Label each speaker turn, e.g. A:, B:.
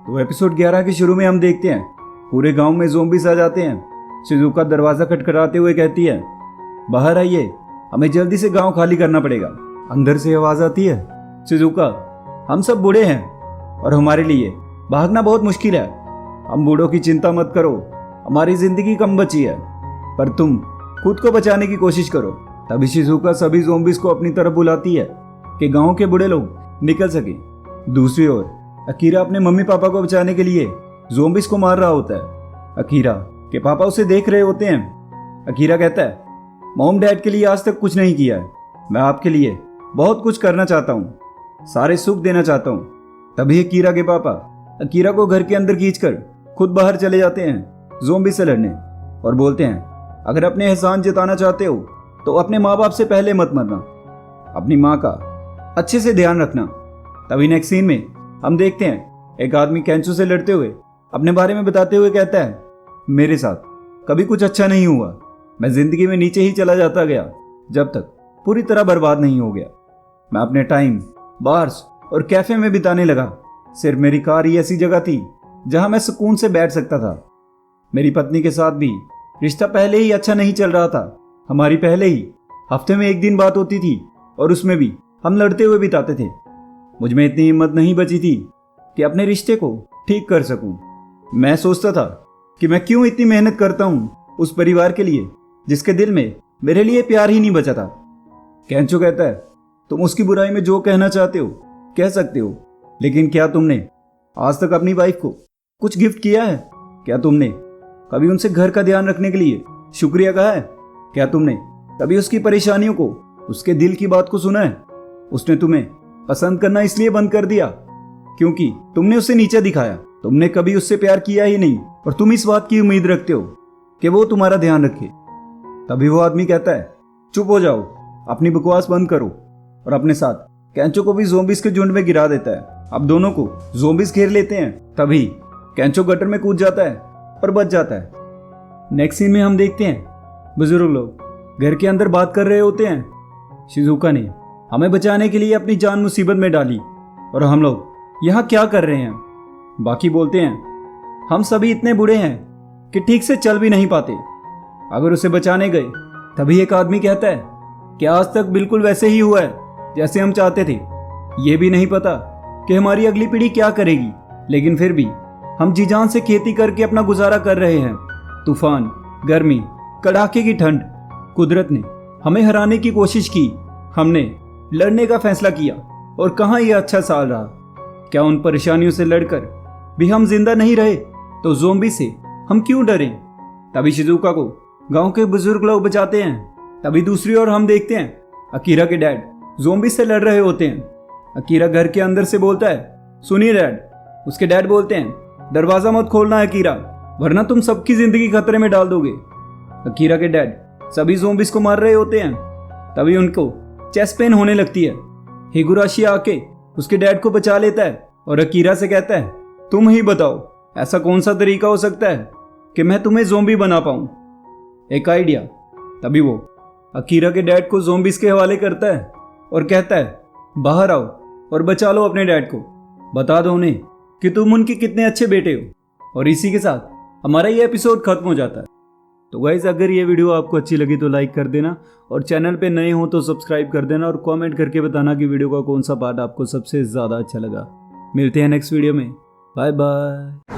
A: तो एपिसोड 11 के शुरू में हम देखते हैं पूरे गांव में ज़ोंबीज आ जाते हैं। शिज़ुका दरवाज़ा खटखटाते हुए कहती है, बाहर आइए, हमें जल्दी से गांव खाली करना पड़ेगा। अंदर से आवाज़ आती है, शिज़ुका, हम सब बूढ़े हैं और हमारे लिए भागना बहुत मुश्किल है। हम बूढ़ों की चिंता मत करो, हमारी ज़िंदगी कम बची है, पर तुम खुद को बचाने की कोशिश करो। तभी शिज़ुका सभी ज़ोंबीज को अपनी तरफ बुलाती है कि गांव के बूढ़े लोग निकल सके। दूसरी ओर अकीरा अपने मम्मी पापा को बचाने के लिए ज़ोंबीज को मार रहा होता है। अकीरा के पापा उसे देख रहे होते हैं। अकीरा कहता है, मॉम डैड के लिए आज तक कुछ नहीं किया है, मैं आपके लिए बहुत कुछ करना चाहता हूँ, सारे सुख देना चाहता हूँ। तभी अकीरा के पापा अकीरा को घर के अंदर खींचकर खुद बाहर चले जाते हैं ज़ोंबी से लड़ने और बोलते हैं, अगर अपने एहसान जताना चाहते हो तो अपने माँ बाप से पहले मत मरना, अपनी माँ का अच्छे से ध्यान रखना। तभी नेक्स्ट सीन में हम देखते हैं एक आदमी कैंचू से लड़ते हुए अपने बारे में बताते हुए कहता है, मेरे साथ कभी कुछ अच्छा नहीं हुआ, मैं जिंदगी में नीचे ही चला जाता गया जब तक पूरी तरह बर्बाद नहीं हो गया। मैं अपने टाइम बार्स और कैफे में बिताने लगा, सिर्फ मेरी कार ही ऐसी जगह थी जहां मैं सुकून से बैठ सकता था। मेरी पत्नी के साथ भी रिश्ता पहले ही अच्छा नहीं चल रहा था, हमारी पहले ही हफ्ते में एक दिन बात होती थी और उसमें भी हम लड़ते हुए बिताते थे। मुझ में इतनी हिम्मत नहीं बची थी कि अपने रिश्ते को ठीक कर सकूं। मैं सोचता था कि मैं क्यों इतनी मेहनत करता हूं उस परिवार के लिए जिसके दिल में मेरे लिए प्यार ही नहीं बचा था। कैंचो कहता है, तुम उसकी बुराई में जो कहना चाहते हो कह सकते हो, लेकिन क्या तुमने आज तक अपनी वाइफ को कुछ गिफ्ट किया है? क्या तुमने कभी उनसे घर का ध्यान रखने के लिए शुक्रिया कहा है? क्या तुमने कभी उसकी परेशानियों को, उसके दिल की बात को सुना है? उसने तुम्हें पसंद करना इसलिए बंद कर दिया क्योंकि तुमने उसे नीचा दिखाया। तुमने कभी उससे प्यार किया ही नहीं और तुम इस बात की उम्मीद रखते हो कि वो तुम्हारा ध्यान रखे। तभी वो आदमी कहता है, चुप हो जाओ, अपनी बकवास बंद करो, और अपने साथ कैंचो को भी ज़ोंबीज के झुंड में गिरा देता है। अब दोनों को ज़ोंबीज घेर लेते हैं। तभी कैंचो गटर में कूद जाता है और बच जाता है। नेक्स्ट सीन में हम देखते हैं बुजुर्ग लोग घर के अंदर बात कर रहे होते हैं। शिज़ुका ने हमें बचाने के लिए अपनी जान मुसीबत में डाली और हम लोग यहाँ क्या कर रहे हैं? बाकी बोलते हैं, हम सभी इतने बूढ़े हैं कि ठीक से चल भी नहीं पाते, अगर उसे बचाने गए। तभी एक आदमी कहता है कि आज तक बिल्कुल वैसे ही हुआ है जैसे हम चाहते थे। ये भी नहीं पता कि हमारी अगली पीढ़ी क्या करेगी, लेकिन फिर भी हम जी जान से खेती करके अपना गुजारा कर रहे हैं। तूफान, गर्मी, कड़ाके की ठंड, कुदरत ने हमें हराने की कोशिश की, हमने लड़ने का फैसला किया और कहाँ यह अच्छा साल रहा। क्या उन परेशानियों से लड़कर भी हम जिंदा नहीं रहे तो ज़ोंबी से हम क्यों डरें? तभी शिज़ुका को गांव के बुजुर्ग लोग बचाते हैं। तभी दूसरी ओर हम देखते हैं अकीरा के डैड ज़ोंबी से लड़ रहे होते हैं। अकीरा घर के अंदर से बोलता है, सुनिए डैड। उसके डैड बोलते हैं, दरवाजा मत खोलना अकीरा, वरना तुम सबकी जिंदगी खतरे में डाल दोगे। अकीरा के डैड सभी ज़ोंबीज को मार रहे होते हैं। तभी उनको चेस्ट पेन होने लगती है। हिगुराशी आके उसके डैड को बचा लेता है और अकीरा से कहता है, तुम ही बताओ ऐसा कौन सा तरीका हो सकता है कि मैं तुम्हें ज़ोंबी बना पाऊं, एक आइडिया। तभी वो अकीरा के डैड को ज़ोंबीज के हवाले करता है और कहता है, बाहर आओ और बचा लो अपने डैड को, बता दो उन्हें कि तुम उनके कितने अच्छे बेटे हो। और इसी के साथ हमारा ये एपिसोड खत्म हो जाता है। तो गाइस, अगर ये वीडियो आपको अच्छी लगी तो लाइक कर देना, और चैनल पे नए हो तो सब्सक्राइब कर देना, और कमेंट करके बताना कि वीडियो का कौन सा पार्ट आपको सबसे ज़्यादा अच्छा लगा। मिलते हैं नेक्स्ट वीडियो में, बाय बाय।